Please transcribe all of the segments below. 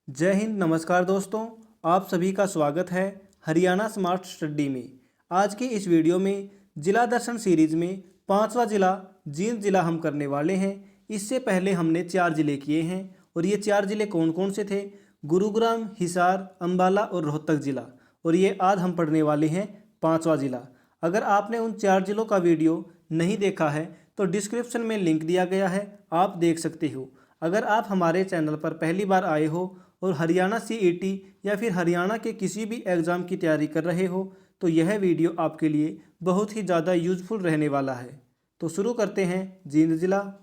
जय हिंद। नमस्कार दोस्तों, आप सभी का स्वागत है हरियाणा स्मार्ट स्टडी में। आज की इस वीडियो में जिला दर्शन सीरीज में पांचवा जिला जींद जिला हम करने वाले हैं। इससे पहले हमने 4 जिले किए हैं और ये 4 जिले कौन कौन से थे? गुरुग्राम, हिसार, अंबाला और रोहतक जिला। और ये आज हम पढ़ने वाले हैं पांचवा जिला। अगर आपने उन 4 जिलों का वीडियो नहीं देखा है तो डिस्क्रिप्शन में लिंक दिया गया है, आप देख सकते हो। अगर आप हमारे चैनल पर पहली बार आए हो और हरियाणा सीईटी या फिर हरियाणा के किसी भी एग्ज़ाम की तैयारी कर रहे हो तो यह वीडियो आपके लिए बहुत ही ज़्यादा यूजफुल रहने वाला है। तो शुरू करते हैं। जींद जिला।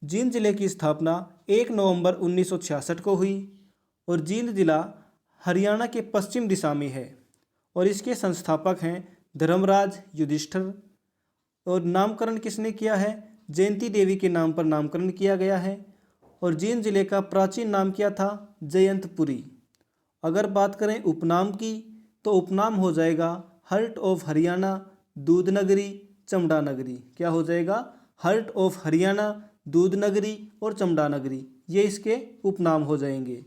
जींद जिले की स्थापना 1 नवंबर 1966 को हुई और जींद जिला हरियाणा के पश्चिम दिशा में है और इसके संस्थापक हैं धर्मराज युधिष्ठिर। और नामकरण किसने किया है? जयंती देवी के नाम पर नामकरण किया गया है। और जींद जिले का प्राचीन नाम क्या था? जयंतपुरी। अगर बात करें उपनाम की तो उपनाम हो जाएगा हर्ट ऑफ हरियाणा, दूध नगरी, चमड़ा नगरी। क्या हो जाएगा? हर्ट ऑफ हरियाणा, दूध नगरी और चमड़ा नगरी, ये इसके उपनाम हो जाएंगे।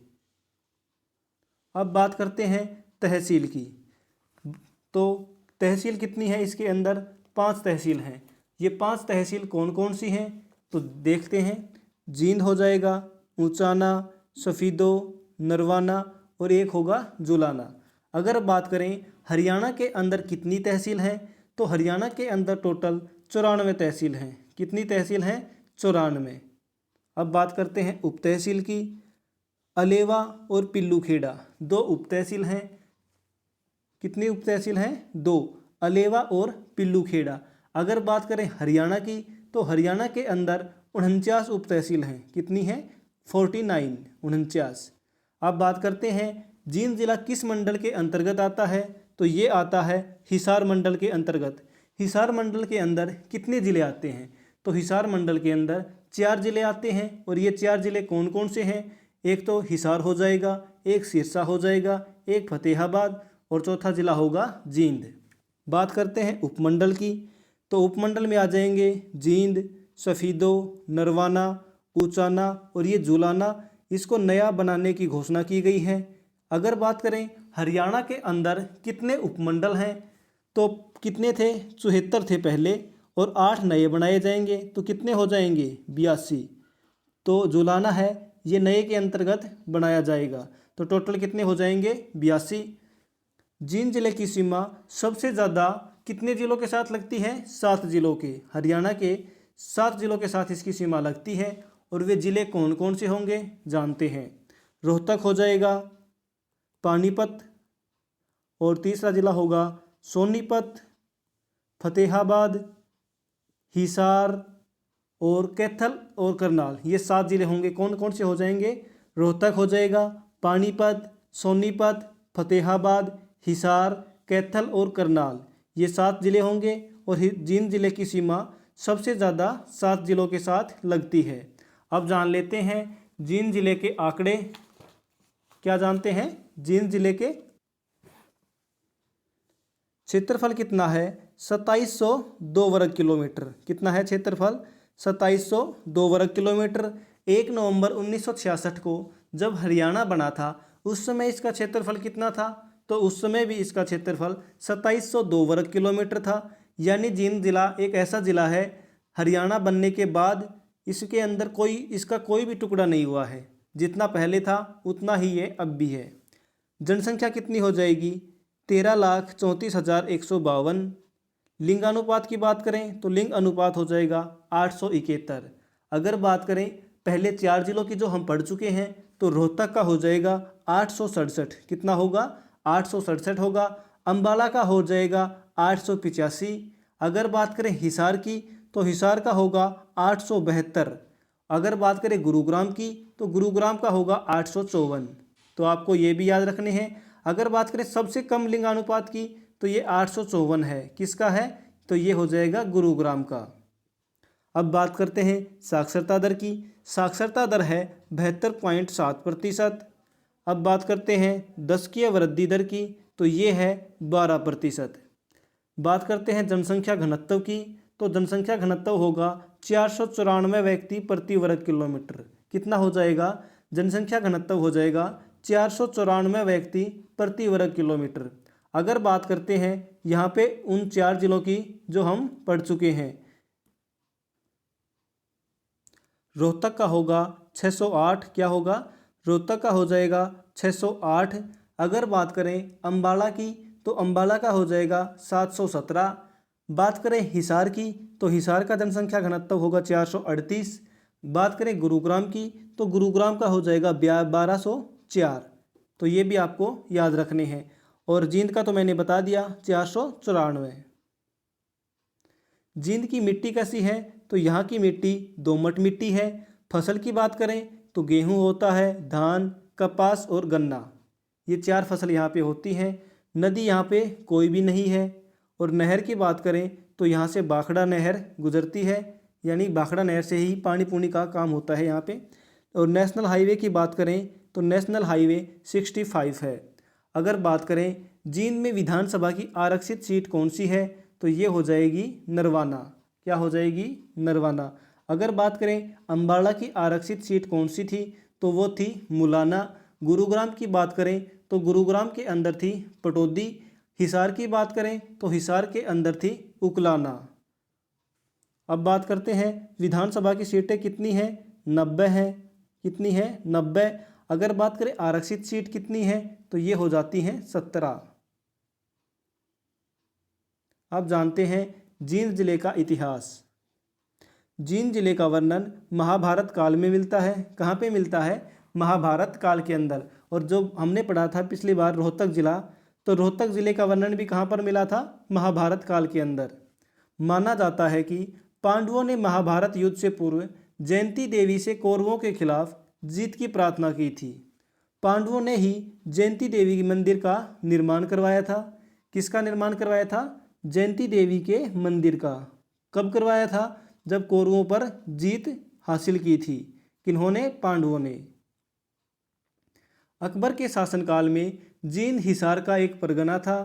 अब बात करते हैं तहसील की। तो तहसील कितनी है? इसके अंदर 5 तहसील हैं। ये 5 तहसील कौन कौन सी हैं तो देखते हैं। जींद हो जाएगा, ऊंचाना, सफीदो, नरवाना और एक होगा जुलाना। अगर बात करें हरियाणा के अंदर कितनी तहसील हैं तो हरियाणा के अंदर टोटल 94 तहसील हैं। कितनी तहसील हैं? 94। अब बात करते हैं उप तहसील की। अलेवा और पिल्लूखेड़ा 2 उप तहसील हैं। कितनी उप तहसील हैं? 2, अलेवा और पिल्लूखेड़ा। अगर बात करें हरियाणा की तो हरियाणा के अंदर 49 उप तहसील हैं। कितनी हैं? 49, 49। अब बात करते हैं जींद जिला किस मंडल के अंतर्गत आता है तो ये आता है हिसार मंडल के अंतर्गत। हिसार मंडल के अंदर कितने ज़िले आते हैं तो हिसार मंडल के अंदर 4 ज़िले आते हैं। और ये 4 ज़िले कौन कौन से हैं? एक तो हिसार हो जाएगा, एक सिरसा हो जाएगा, एक फतेहाबाद और चौथा ज़िला होगा जींद। बात करते हैं उपमंडल की तो उपमंडल में आ जाएंगे जींद, सफीदो, नरवाना, ऊंचाना और ये जुलाना। इसको नया बनाने की घोषणा की गई है। अगर बात करें हरियाणा के अंदर कितने उपमंडल हैं तो कितने थे? 74 थे पहले और 8 नए बनाए जाएंगे तो कितने हो जाएंगे? 82। तो जुलाना है ये नए के अंतर्गत बनाया जाएगा तो टोटल कितने हो जाएंगे? 82। जींद जिले की सीमा सबसे ज़्यादा कितने ज़िलों के साथ लगती है? 7 ज़िलों के। हरियाणा के 7 ज़िलों के साथ इसकी सीमा लगती है। और वे ज़िले कौन कौन से होंगे जानते हैं। रोहतक हो जाएगा, पानीपत और तीसरा ज़िला होगा सोनीपत, फतेहाबाद, हिसार और कैथल और करनाल। ये 7 ज़िले होंगे। कौन कौन से हो जाएंगे? रोहतक हो जाएगा, पानीपत, सोनीपत, फतेहाबाद, हिसार, कैथल और करनाल, ये 7 ज़िले होंगे। और जींद जिले की सीमा सबसे ज़्यादा 7 ज़िलों के साथ लगती है। अब जान लेते हैं जींद जिले के आंकड़े। क्या जानते हैं? जींद जिले के क्षेत्रफल कितना है? 2702 वर्ग किलोमीटर। कितना है क्षेत्रफल? 2702 वर्ग किलोमीटर। 1 नवंबर 1966 को जब हरियाणा बना था उस समय इसका क्षेत्रफल कितना था तो उस समय भी इसका क्षेत्रफल 2702 वर्ग किलोमीटर था। यानी जींद जिला एक ऐसा ज़िला है हरियाणा बनने के बाद इसके अंदर इसका कोई भी टुकड़ा नहीं हुआ है। जितना पहले था उतना ही ये अब भी है। जनसंख्या कितनी हो जाएगी? 13,34,152। लिंगानुपात की बात करें तो लिंग अनुपात हो जाएगा 871। अगर बात करें पहले 4 जिलों की जो हम पढ़ चुके हैं तो रोहतक का हो जाएगा 867। कितना होगा? 867 होगा। अंबाला का हो जाएगा 885। अगर बात करें हिसार की तो हिसार का होगा 872। अगर बात करें गुरुग्राम की तो गुरुग्राम का होगा 854। तो आपको ये भी याद रखने हैं। अगर बात करें सबसे कम लिंगानुपात की तो ये 854 है। किसका है? तो ये हो जाएगा गुरुग्राम का। अब बात करते हैं साक्षरता दर की। साक्षरता दर है 72.7%। अब बात करते हैं दशकीय वृद्धि दर की तो ये है 12%। बात करते हैं जनसंख्या घनत्व की तो जनसंख्या घनत्व होगा 494 व्यक्ति प्रति वर्ग किलोमीटर। कितना हो जाएगा? जनसंख्या घनत्व हो जाएगा 494 व्यक्ति प्रति वर्ग किलोमीटर। अगर बात करते हैं यहाँ पे उन 4 जिलों की जो हम पढ़ चुके हैं, रोहतक का होगा 608, क्या होगा, रोहतक का हो जाएगा 608। अगर बात करें अंबाला की तो अंबाला का हो जाएगा 717। बात करें हिसार की तो हिसार का जनसंख्या घनत्व होगा 438। बात करें गुरुग्राम की तो गुरुग्राम का हो जाएगा 1204। तो ये भी आपको याद रखने हैं। और जींद का तो मैंने बता दिया 494। जींद की मिट्टी कैसी है तो यहाँ की मिट्टी दोमट मिट्टी है। फसल की बात करें तो गेहूँ होता है, धान, कपास और गन्ना, ये 4 फसल यहाँ पे होती हैं। नदी यहाँ पे कोई भी नहीं है। और नहर की बात करें तो यहाँ से भाखड़ा नहर गुजरती है, यानी भाखड़ा नहर से ही पानी पूनी का काम होता है यहाँ पे। और नेशनल हाईवे की बात करें तो नेशनल हाईवे 65 है। अगर बात करें जींद में विधानसभा की आरक्षित सीट कौन सी है तो ये हो जाएगी नरवाना, क्या हो जाएगी, नरवाना। अगर बात करें अंबाला की आरक्षित सीट कौन सी थी तो वो थी मुलाना। गुरुग्राम की बात करें तो गुरुग्राम के अंदर थी पटौदी। हिसार की बात करें तो हिसार के अंदर थी उकलाना। अब बात करते हैं विधानसभा की सीटें कितनी हैं, 90 हैं। कितनी है, 90। अगर बात करें आरक्षित सीट कितनी है तो ये हो जाती हैं 17। अब जानते हैं जींद जिले का इतिहास। जींद जिले का वर्णन महाभारत काल में मिलता है। कहाँ पे मिलता है, महाभारत काल के अंदर। और जो हमने पढ़ा था पिछली बार रोहतक जिला, तो रोहतक जिले का वर्णन भी कहाँ पर मिला था, महाभारत काल के अंदर। माना जाता है कि पांडवों ने महाभारत युद्ध से पूर्व जयंती देवी से कौरवों के खिलाफ जीत की प्रार्थना की थी। पांडवों ने ही जयंती देवी के मंदिर का निर्माण करवाया था। किसका निर्माण करवाया था, जयंती देवी के मंदिर का। कब करवाया था, जब कौरवों पर जीत हासिल की थी। किन्होंने, पांडवों ने। अकबर के शासनकाल में जींद हिसार का एक परगना था।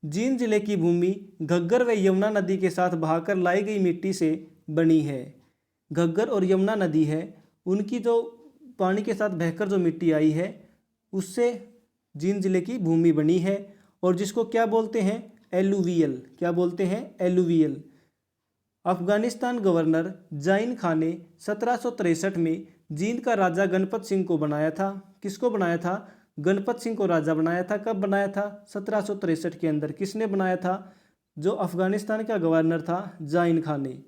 जींद जिले की भूमि घग्गर व यमुना नदी के साथ बहाकर लाई गई मिट्टी से बनी है। घग्गर और यमुना नदी है, उनकी जो पानी के साथ बहकर जो मिट्टी आई है उससे जींद जिले की भूमि बनी है। और जिसको क्या बोलते हैं, एलुवियल, क्या बोलते हैं, एलुवियल। अफगानिस्तान गवर्नर जाइन खान ने 1763 में जींद का राजा गणपत सिंह को बनाया था। किसको बनाया था, गणपत सिंह को राजा बनाया था। कब बनाया था, 1763 के अंदर। किसने बनाया था, जो अफगानिस्तान का गवर्नर था जाइन खान ने।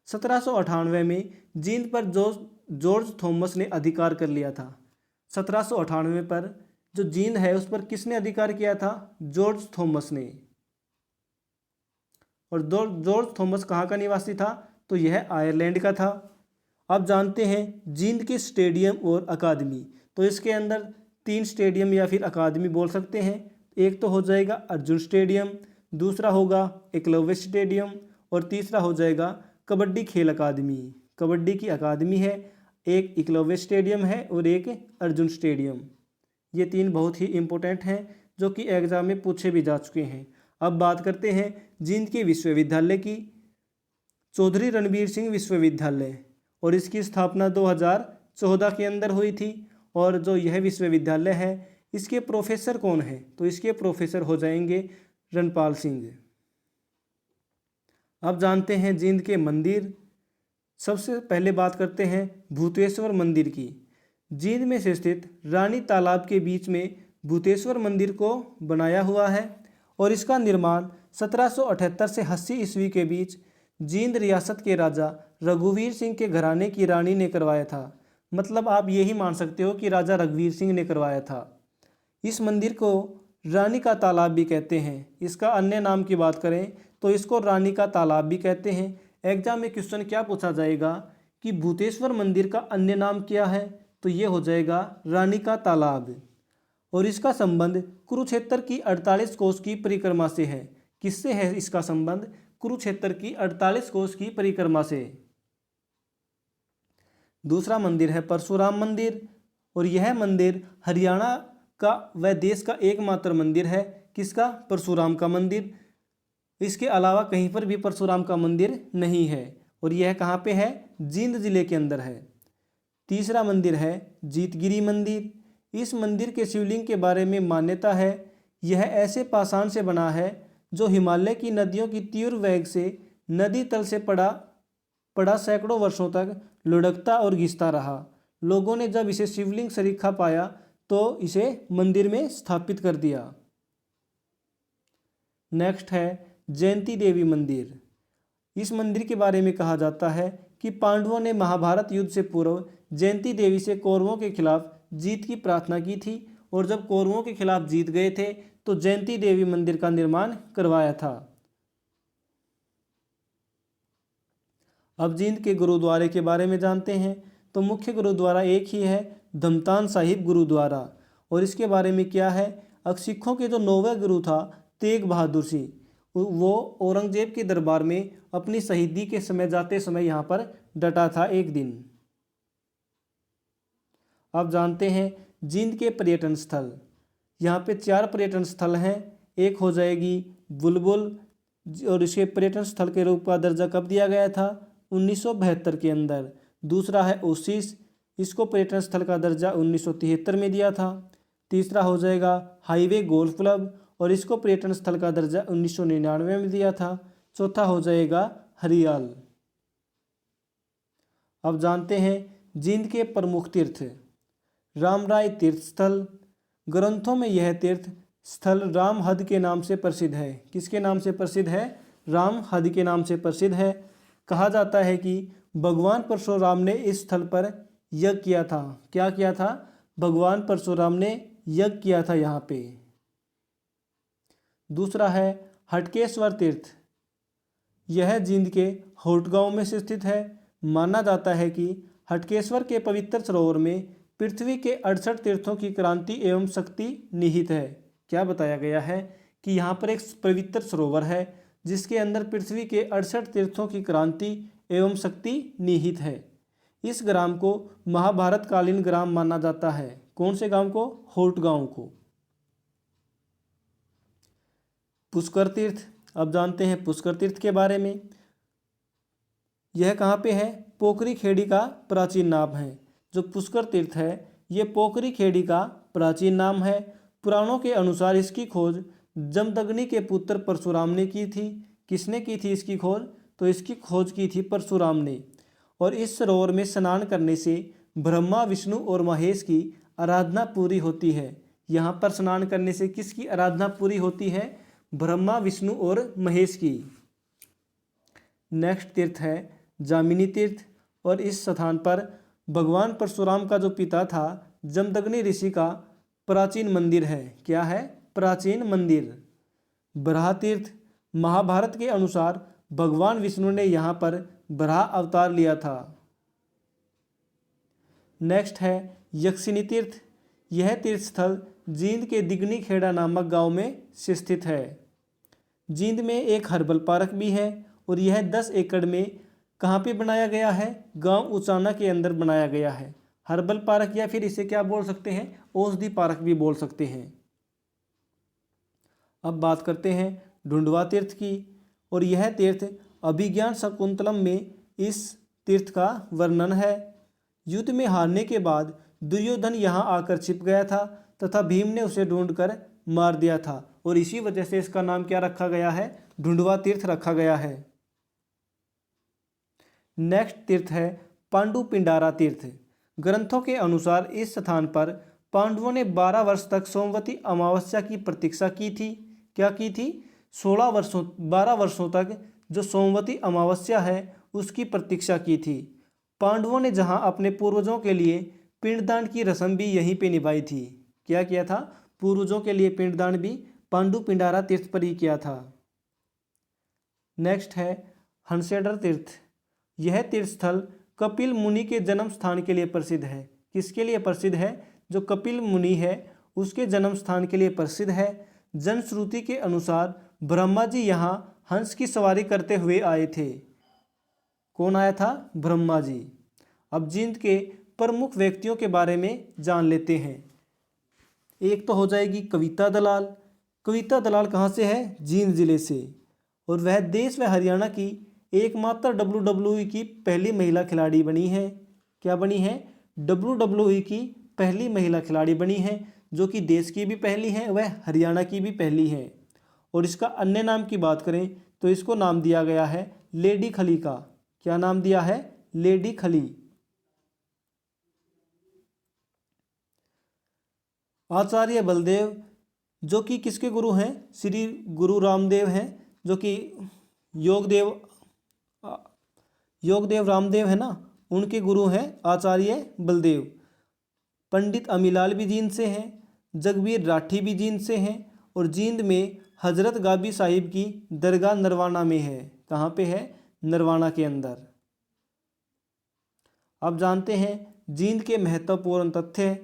1798 में जींद पर जॉर्ज थॉमस ने अधिकार कर लिया था। 1798 पर जो जींद है उस पर किसने अधिकार किया था, जॉर्ज थॉमस ने। और जॉर्ज थॉमस कहाँ का निवासी था, तो यह आयरलैंड का था। अब जानते हैं जींद के स्टेडियम और अकादमी। तो इसके अंदर 3 स्टेडियम या फिर अकादमी बोल सकते हैं। एक तो हो जाएगा अर्जुन स्टेडियम, दूसरा होगा एकलव्य स्टेडियम और तीसरा हो जाएगा कबड्डी खेल अकादमी। कबड्डी की अकादमी है, एक एकलव्य स्टेडियम है और एक अर्जुन स्टेडियम। ये 3 बहुत ही इम्पोर्टेंट हैं जो कि एग्जाम में पूछे भी जा चुके हैं। अब बात करते हैं जींद के विश्वविद्यालय की। चौधरी रणबीर सिंह विश्वविद्यालय, और इसकी स्थापना 2014 के अंदर हुई थी। और जो यह विश्वविद्यालय है इसके प्रोफेसर कौन है, तो इसके प्रोफेसर हो जाएंगे रणपाल सिंह। अब जानते हैं जींद के मंदिर। सबसे पहले बात करते हैं भूतेश्वर मंदिर की। जींद में से स्थित रानी तालाब के बीच में भूतेश्वर मंदिर को बनाया हुआ है और इसका निर्माण 1778 से 80 ईस्वी के बीच जींद रियासत के राजा रघुवीर सिंह के घराने की रानी ने करवाया था। मतलब आप यही मान सकते हो कि राजा रघुवीर सिंह ने करवाया था। इस मंदिर को रानी का तालाब भी कहते हैं। इसका अन्य नाम की बात करें तो इसको रानी का तालाब भी कहते हैं। एग्जाम में क्वेश्चन क्या पूछा जाएगा कि भूतेश्वर मंदिर का अन्य नाम क्या है, तो ये हो जाएगा रानी का तालाब। और इसका संबंध कुरुक्षेत्र की 48 कोस की परिक्रमा से है। किससे है इसका संबंध, कुरुक्षेत्र की 48 कोस की परिक्रमा से। दूसरा मंदिर है परशुराम मंदिर, और यह मंदिर हरियाणा का व देश का एकमात्र मंदिर है। किसका, परशुराम का मंदिर। इसके अलावा कहीं पर भी परशुराम का मंदिर नहीं है। और यह कहाँ पे है, जींद जिले के अंदर है। तीसरा मंदिर है जीतगिरी मंदिर। इस मंदिर के शिवलिंग के बारे में मान्यता है यह ऐसे पाषाण से बना है जो हिमालय की नदियों की तीव्र वेग से नदी तल से पड़ा सैकड़ों वर्षों तक लुढ़कता और घिसता रहा। लोगों ने जब इसे शिवलिंग सरीखा पाया तो इसे मंदिर में स्थापित कर दिया। नेक्स्ट है जयंती देवी मंदिर। इस मंदिर के बारे में कहा जाता है कि पांडवों ने महाभारत युद्ध से पूर्व जयंती देवी से कौरवों के खिलाफ जीत की प्रार्थना की थी और जब कौरवों के खिलाफ जीत गए थे तो जयंती देवी मंदिर का निर्माण करवाया था। अब जींद के गुरुद्वारे के बारे में जानते हैं। तो मुख्य गुरुद्वारा एक ही है, धमतान साहिब गुरुद्वारा। और इसके बारे में क्या है, सिखों के जो 9वें गुरु था तेग बहादुर सिंह, वो औरंगजेब के दरबार में अपनी शहीदी के समय जाते समय यहाँ पर डटा था एक दिन। अब जानते हैं जींद के पर्यटन स्थल। यहाँ पे 4 पर्यटन स्थल हैं। एक हो जाएगी बुलबुल, और इसके पर्यटन स्थल के रूप का दर्जा कब दिया गया था, 1972 के अंदर। दूसरा है ओसिस, इसको पर्यटन स्थल का दर्जा 1973 में दिया था। तीसरा हो जाएगा हाईवे गोल्फ क्लब, और इसको पर्यटन स्थल का दर्जा 1999 में दिया था। चौथा हो जाएगा हरियाल। अब जानते हैं जींद के प्रमुख तीर्थ। रामराय तीर्थ स्थल, ग्रंथों में यह तीर्थ स्थल राम हद के नाम से प्रसिद्ध है। किसके नाम से प्रसिद्ध है, राम हद के नाम से प्रसिद्ध है। कहा जाता है कि भगवान परशुराम ने इस स्थल पर यज्ञ किया था। क्या किया था, भगवान परशुराम ने यज्ञ किया था यहाँ पे। दूसरा है हटकेश्वर तीर्थ, यह जींद के होट गांव में स्थित है। माना जाता है कि हटकेश्वर के पवित्र सरोवर में पृथ्वी के 68 तीर्थों की क्रांति एवं शक्ति निहित है। क्या बताया गया है कि यहाँ पर एक पवित्र सरोवर है जिसके अंदर पृथ्वी के 68 तीर्थों की क्रांति एवं शक्ति निहित है। इस ग्राम को महाभारत कालीन ग्राम माना जाता है। कौन से गांव को, होट गांव को। पुष्कर तीर्थ, अब जानते हैं पुष्कर तीर्थ के बारे में। यह कहाँ पे है, पोखरी खेड़ी का प्राचीन नाम है। जो पुष्कर तीर्थ है ये पोखरी खेड़ी का प्राचीन नाम है। पुराणों के अनुसार इसकी खोज जमदग्नि के पुत्र परशुराम ने की थी। किसने की थी इसकी खोज, तो इसकी खोज की थी परशुराम ने। और इस सरोवर में स्नान करने से ब्रह्मा विष्णु और महेश की आराधना पूरी होती है। यहाँ पर स्नान करने से किसकी आराधना पूरी होती है, ब्रह्मा विष्णु और महेश की। नेक्स्ट तीर्थ है जामिनी तीर्थ, और इस स्थान पर भगवान परशुराम का जो पिता था जमदग्नि ऋषि का प्राचीन मंदिर है। क्या है, प्राचीन मंदिर। बराह तीर्थ, महाभारत के अनुसार भगवान विष्णु ने यहाँ पर बराह अवतार लिया था। नेक्स्ट है यक्षिनी तीर्थ, यह तीर्थ स्थल जींद के दिगनी खेड़ा नामक गांव में स्थित है। जींद में एक हर्बल पार्क भी है और यह 10 एकड़ में कहाँ पे बनाया गया है, गांव उचाना के अंदर बनाया गया है। हर्बल पार्क या फिर इसे क्या बोल सकते हैं, औषधि पार्क भी बोल सकते हैं। अब बात करते हैं ढूंढवा तीर्थ की, और यह तीर्थ अभिज्ञान शकुंतलम में इस तीर्थ का वर्णन है। युद्ध में हारने के बाद दुर्योधन यहाँ आकर छिप गया था तथा भीम ने उसे ढूंढकर मार दिया था, और इसी वजह से इसका नाम क्या रखा गया है, ढूंढवा तीर्थ रखा गया है। नेक्स्ट तीर्थ है पांडु पिंडारा तीर्थ। ग्रंथों के अनुसार इस स्थान पर पांडवों ने 12 वर्ष तक सोमवती अमावस्या की प्रतीक्षा की थी। क्या की थी, 12 वर्षों तक जो सोमवती अमावस्या है उसकी प्रतीक्षा की थी। पांडवों ने जहां अपने पूर्वजों के लिए पिंडदान की रस्म भी यहीं पे निभाई थी। क्या किया था, पूर्वजों के लिए पिंडदान भी पांडु पिंडारा तीर्थ पर ही किया था। नेक्स्ट है हंसेडर तीर्थ, यह तीर्थ स्थल कपिल मुनि के जन्म स्थान के लिए प्रसिद्ध है। किसके लिए प्रसिद्ध है, जो कपिल मुनि है उसके जन्म स्थान के लिए प्रसिद्ध है। जनश्रुति के अनुसार ब्रह्मा जी यहाँ हंस की सवारी करते हुए आए थे। कौन आया था, ब्रह्मा जी। अब जींद के प्रमुख व्यक्तियों के बारे में जान लेते हैं। एक तो हो जाएगी कविता दलाल। कविता दलाल कहाँ से है, जींद जिले से, और वह देश व हरियाणा की एकमात्र WWE की पहली महिला खिलाड़ी बनी है। क्या बनी है, WWE की पहली महिला खिलाड़ी बनी हैं, जो कि देश की भी पहली हैं, वह हरियाणा की भी पहली हैं। और इसका अन्य नाम की बात करें तो इसको नाम दिया गया है लेडी खली का। क्या नाम दिया है? लेडी खली। आचार्य बलदेव जो कि किसके गुरु हैं? श्री गुरु रामदेव हैं, जो कि योगदेव रामदेव है ना, उनके गुरु हैं आचार्य बलदेव। पंडित अमीलाल भी जींद से हैं, जगबीर राठी भी जींद से हैं, और जींद में हजरत गाबी साहिब की दरगाह नरवाना में है। कहाँ पे है? नरवाना के अंदर। अब जानते हैं जींद के महत्वपूर्ण तथ्य।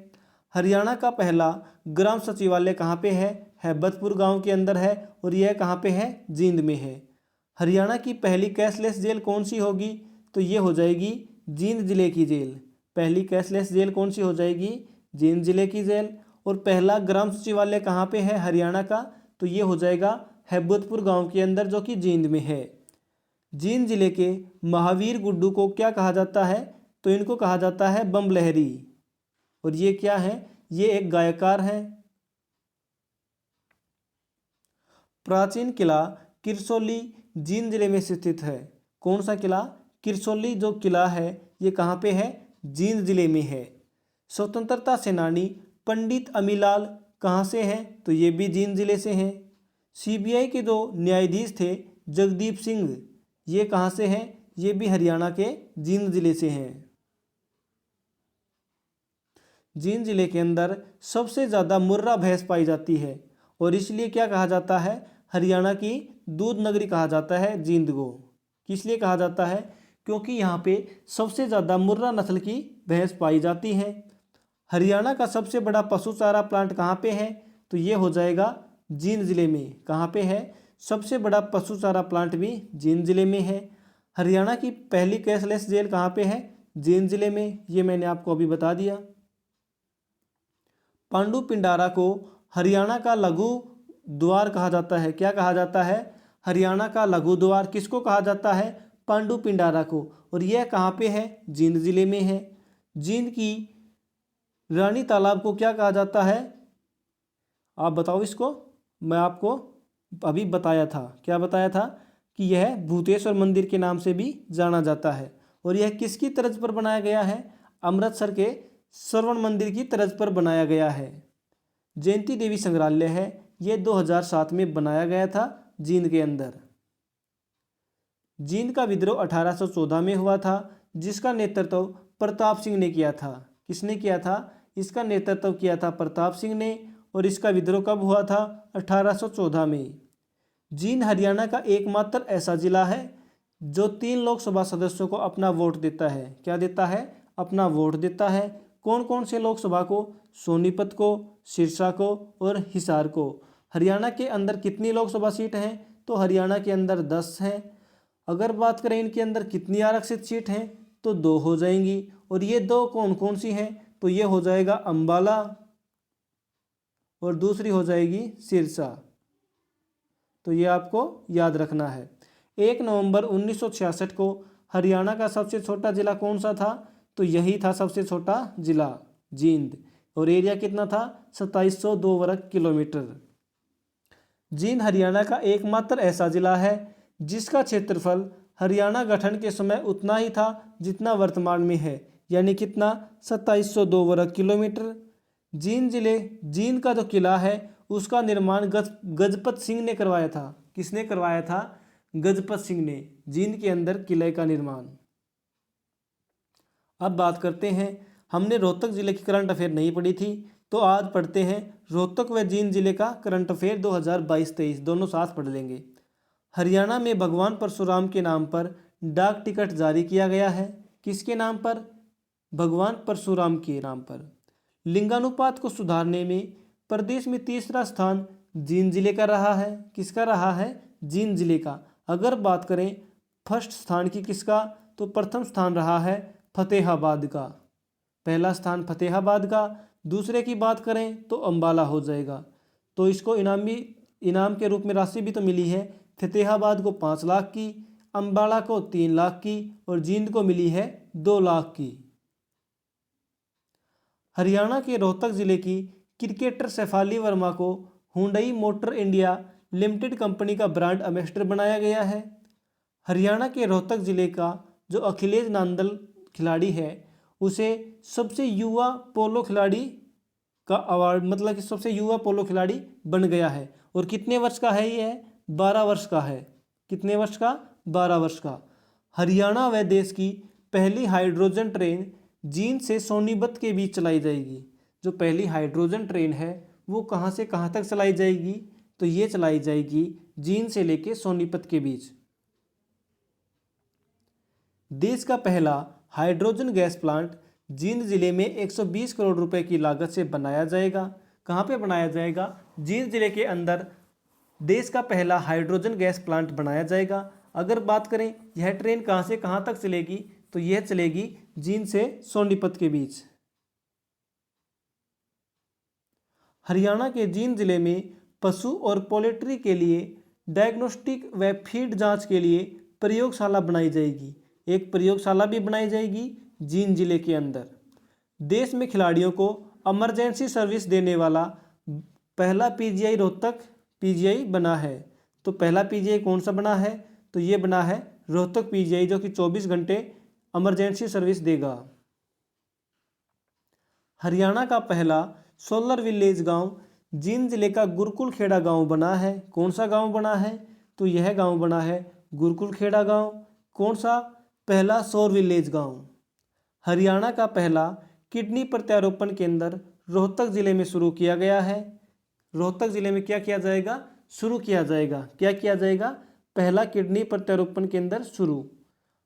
हरियाणा का पहला ग्राम सचिवालय कहाँ पे है? हैबतपुर गांव के अंदर है, और यह कहाँ पे है? जींद में है। हरियाणा की पहली कैशलेस जेल कौन सी होगी? तो ये हो जाएगी जींद जिले की जेल। पहली कैशलेस जेल कौन सी हो जाएगी? जींद जिले की जेल। और पहला ग्राम सचिवालय कहाँ पे है हरियाणा का? तो ये हो जाएगा हैबतपुर गांव के अंदर, जो कि जींद में है। जींद जिले के महावीर गुड्डू को क्या कहा जाता है? तो इनको कहा जाता है बम लहरी। और ये क्या है? ये एक गायकार है। प्राचीन किला किरसोली जींद जिले में स्थित है। कौन सा किला? किरसोली जो किला है ये कहाँ पे है? जींद जिले में है। स्वतंत्रता सेनानी पंडित अमीलाल कहाँ से हैं? तो ये भी जींद जिले से हैं। सीबीआई के जो न्यायाधीश थे जगदीप सिंह, ये कहाँ से हैं? ये भी हरियाणा के जींद जिले से हैं। जींद जिले के अंदर सबसे ज़्यादा मुर्रा भैंस पाई जाती है, और इसलिए क्या कहा जाता है? हरियाणा की दूध नगरी कहा जाता है जींद को। किस लिए कहा जाता है? क्योंकि यहाँ पे सबसे ज़्यादा मुर्रा नस्ल की भैंस पाई जाती है। हरियाणा का सबसे बड़ा पशु चारा प्लांट कहाँ पे है? तो ये हो जाएगा जींद जिले में। कहाँ पे है? सबसे बड़ा पशु चारा प्लांट भी जींद जिले में है। हरियाणा की पहली कैशलेस जेल कहाँ पे है? जींद जिले में। ये मैंने आपको अभी बता दिया। पांडु पिंडारा को हरियाणा का लघु द्वार कहा जाता है। क्या कहा जाता है? हरियाणा का लघु द्वार किसको कहा जाता है? पांडु पिंडारा को। और यह कहाँ पे है? जींद जिले में है। जींद की रानी तालाब को क्या कहा जाता है? आप बताओ इसको। मैं आपको अभी बताया था। क्या बताया था? कि यह भूतेश्वर मंदिर के नाम से भी जाना जाता है। और यह किसकी तर्ज पर बनाया गया है? अमृतसर के स्वर्ण मंदिर की तर्ज पर बनाया गया है। जयंती देवी संग्रहालय है, यह 2007 में बनाया गया था जींद के अंदर। जींद का विद्रोह 1814 में हुआ था, जिसका नेतृत्व प्रताप सिंह ने किया था। किसने किया था? इसका नेतृत्व किया था प्रताप सिंह ने। और इसका विद्रोह कब हुआ था? 1814 में। जींद हरियाणा का एकमात्र ऐसा जिला है जो 3 लोकसभा सदस्यों को अपना वोट देता है। क्या देता है? अपना वोट देता है। कौन कौन से लोकसभा को? सोनीपत को, सिरसा को और हिसार को। हरियाणा के अंदर कितनी लोकसभा सीट हैं? तो हरियाणा के अंदर 10 हैं। अगर बात करें इनके अंदर कितनी आरक्षित सीट हैं, तो 2 हो जाएंगी। और ये 2 कौन कौन सी हैं? तो ये हो जाएगा अंबाला, और दूसरी हो जाएगी सिरसा। तो ये आपको याद रखना है। 1 नवंबर 1966 को हरियाणा का सबसे छोटा जिला कौन सा था? तो यही था सबसे छोटा जिला, जींद। और एरिया कितना था? 2702 वर्ग किलोमीटर। जींद हरियाणा का एकमात्र ऐसा जिला है जिसका क्षेत्रफल हरियाणा गठन के समय उतना ही था जितना वर्तमान में है, यानी कितना? 2702 वर्ग किलोमीटर। जींद का जो किला है उसका निर्माण गजपत सिंह ने करवाया था। किसने करवाया था? गजपत सिंह ने जींद के अंदर किले का निर्माण। अब बात करते हैं, हमने रोहतक जिले की करंट अफेयर नहीं पढ़ी थी, तो आज पढ़ते हैं रोहतक व जींद जिले का करंट अफेयर 2022-23 दोनों साथ पढ़ लेंगे। हरियाणा में भगवान परशुराम के नाम पर डाक टिकट जारी किया गया है। किसके नाम पर? भगवान परशुराम के नाम पर। लिंगानुपात को सुधारने में प्रदेश में तीसरा स्थान जींद जिले का रहा है। किसका रहा है? जींद जिले का। अगर बात करें फर्स्ट स्थान की किसका, तो प्रथम स्थान रहा है फतेहाबाद का। पहला स्थान फतेहाबाद का। दूसरे की बात करें तो अंबाला हो जाएगा। तो इसको इनाम के रूप में राशि भी तो मिली है। फतेहाबाद को 5 लाख की, अंबाला को 3 लाख की, और जींद को मिली है 2 लाख की। हरियाणा के रोहतक जिले की क्रिकेटर शेफाली वर्मा को Hyundai motor India limited company का ब्रांड एम्बेसडर बनाया गया है। हरियाणा के रोहतक जिले का जो अखिलेश नांदल खिलाड़ी है उसे सबसे युवा पोलो खिलाड़ी का अवार्ड, मतलब कि सबसे युवा पोलो खिलाड़ी बन गया है। और कितने वर्ष का है ये? 12 वर्ष का है। कितने वर्ष का? 12 वर्ष का। हरियाणा व देश की पहली हाइड्रोजन ट्रेन जींद से सोनीपत के बीच चलाई जाएगी। जो पहली हाइड्रोजन ट्रेन है वो कहाँ से कहाँ तक चलाई जाएगी? तो ये चलाई जाएगी जींद से लेके सोनीपत के बीच। देश का पहला हाइड्रोजन गैस प्लांट जींद जिले में 120 करोड़ रुपए की लागत से बनाया जाएगा। कहाँ पे बनाया जाएगा? जींद जिले के अंदर देश का पहला हाइड्रोजन गैस प्लांट बनाया जाएगा। अगर बात करें यह ट्रेन कहाँ से कहाँ तक चलेगी, तो यह चलेगी जींद से सोनीपत के बीच। हरियाणा के जींद जिले में पशु और पोल्ट्री के लिए डायग्नोस्टिक व फीड जांच के लिए प्रयोगशाला बनाई जाएगी। एक प्रयोगशाला भी बनाई जाएगी जींद जिले के अंदर। देश में खिलाड़ियों को इमरजेंसी सर्विस देने वाला पहला पीजीआई रोहतक पीजीआई बना है। तो पहला पीजीआई कौन सा बना है? तो ये बना है रोहतक पीजीआई, जो कि 24 घंटे इमरजेंसी सर्विस देगा। हरियाणा का पहला सोलर विलेज गांव जींद जिले का गुरुकुल खेड़ा गांव बना है। कौन सा गांव बना है? तो यह गांव बना है गुरुकुल खेड़ा गांव। कौन सा? पहला सौर विलेज गांव। हरियाणा का पहला किडनी प्रत्यारोपण केंद्र रोहतक जिले में शुरू किया गया है। रोहतक जिले में क्या किया जाएगा? शुरू किया जाएगा। क्या किया जाएगा? पहला किडनी प्रत्यारोपण केंद्र शुरू।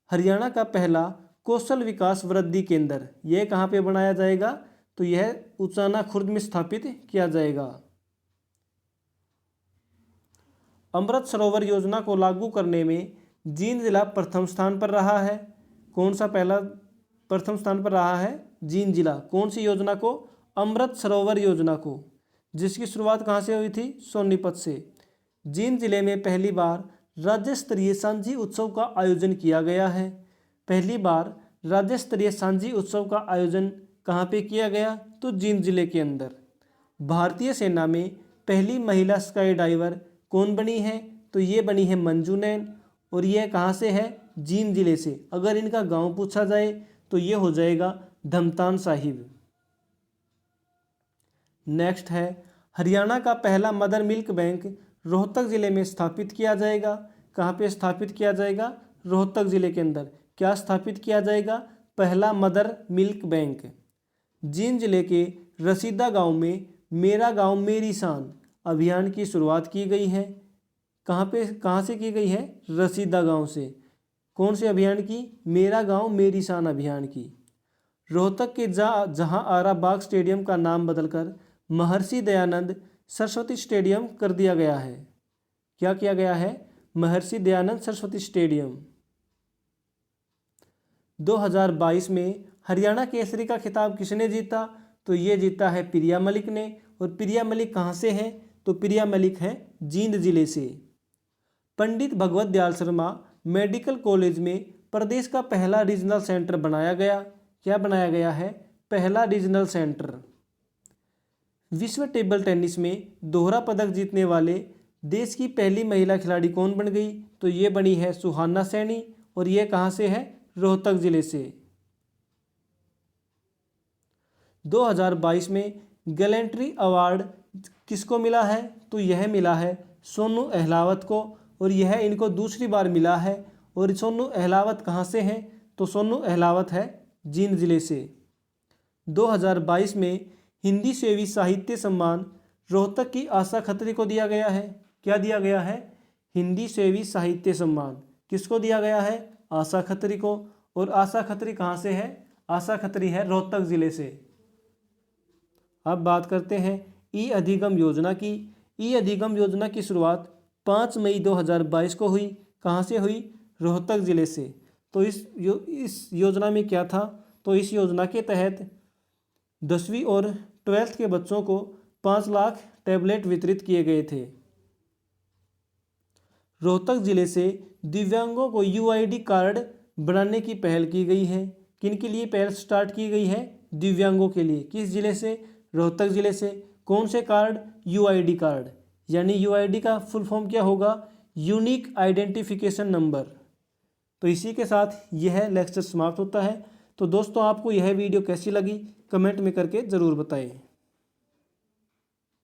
हरियाणा का पहला कौशल विकास वृद्धि केंद्र, यह कहाँ पे बनाया जाएगा? तो यह उचाना खुर्द में स्थापित किया जाएगा। अमृत सरोवर योजना को लागू करने में जींद जिला प्रथम स्थान पर रहा है। कौन सा पहला प्रथम स्थान पर रहा है? जींद जिला। कौन सी योजना को? अमृत सरोवर योजना को, जिसकी शुरुआत कहाँ से हुई थी? सोनीपत से। जींद जिले में पहली बार राज्य स्तरीय सांझी उत्सव का आयोजन किया गया है। पहली बार राज्य स्तरीय सांझी उत्सव का आयोजन कहाँ पे किया गया? तो जींद जिले के अंदर। भारतीय सेना में पहली महिला स्काई डाइवर कौन बनी है? तो ये बनी है मंजू नैन। और यह कहाँ से है? जींद जिले से। अगर इनका गांव पूछा जाए तो ये हो जाएगा धमतान साहिब। नेक्स्ट है हरियाणा का पहला मदर मिल्क बैंक रोहतक जिले में स्थापित किया जाएगा। कहाँ पे स्थापित किया जाएगा? रोहतक जिले के अंदर। क्या स्थापित किया जाएगा? पहला मदर मिल्क बैंक। जींद जिले के रसीदा गांव में मेरा गांव मेरी शान अभियान की शुरुआत की गई है। कहाँ से की गई है? रसीदा गांव से। कौन से अभियान की? मेरा गांव मेरी शान अभियान की। रोहतक के जहां आरा बाग स्टेडियम का नाम बदलकर महर्षि दयानंद सरस्वती स्टेडियम कर दिया गया है। क्या किया गया है? महर्षि दयानंद सरस्वती स्टेडियम। 2022 में हरियाणा केसरी का खिताब किसने जीता? तो ये जीता है प्रिया मलिक ने। और प्रिया मलिक कहाँ से हैं? तो प्रिया मलिक हैं जींद जिले से। पंडित भगवत दयाल शर्मा मेडिकल कॉलेज में प्रदेश का पहला रीजनल सेंटर बनाया गया। क्या बनाया गया है? पहला रीजनल सेंटर। विश्व टेबल टेनिस में दोहरा पदक जीतने वाले देश की पहली महिला खिलाड़ी कौन बन गई? तो ये बनी है सुहाना सैनी। और ये कहाँ से है? रोहतक जिले से। 2022 में गैलेंट्री अवार्ड किसको मिला है? तो यह मिला है सोनू अहलावत को। और यह इनको दूसरी बार मिला है। और सोनू अहलावत कहाँ से हैं? तो सोनू अहलावत है जींद जिले से। 2022 में हिंदी सेवी साहित्य सम्मान रोहतक की आशा खत्री को दिया गया है। क्या दिया गया है? हिंदी सेवी साहित्य सम्मान किसको दिया गया है? आशा खत्री को। और आशा खत्री कहाँ से है? आशा खत्री है रोहतक जिले से। अब बात करते हैं ई अधिगम योजना की। ई अधिगम योजना की शुरुआत 5 मई 2022 को हुई। कहाँ से हुई? रोहतक जिले से। तो इस योजना में क्या था? तो इस योजना के तहत 10वीं और 12th के बच्चों को 5 लाख टैबलेट वितरित किए गए थे। रोहतक जिले से दिव्यांगों को यूआईडी कार्ड बनाने की पहल की गई है। किन के लिए पहल स्टार्ट की गई है? दिव्यांगों के लिए। किस ज़िले से? रोहतक ज़िले से। कौन से कार्ड? यूआईडी कार्ड, यानी यूआईडी का फुल फॉर्म क्या होगा? Unique identification number. तो इसी के साथ यह लेक्चर समाप्त होता है। तो दोस्तों आपको यह वीडियो कैसी लगी कमेंट में करके ज़रूर बताएं।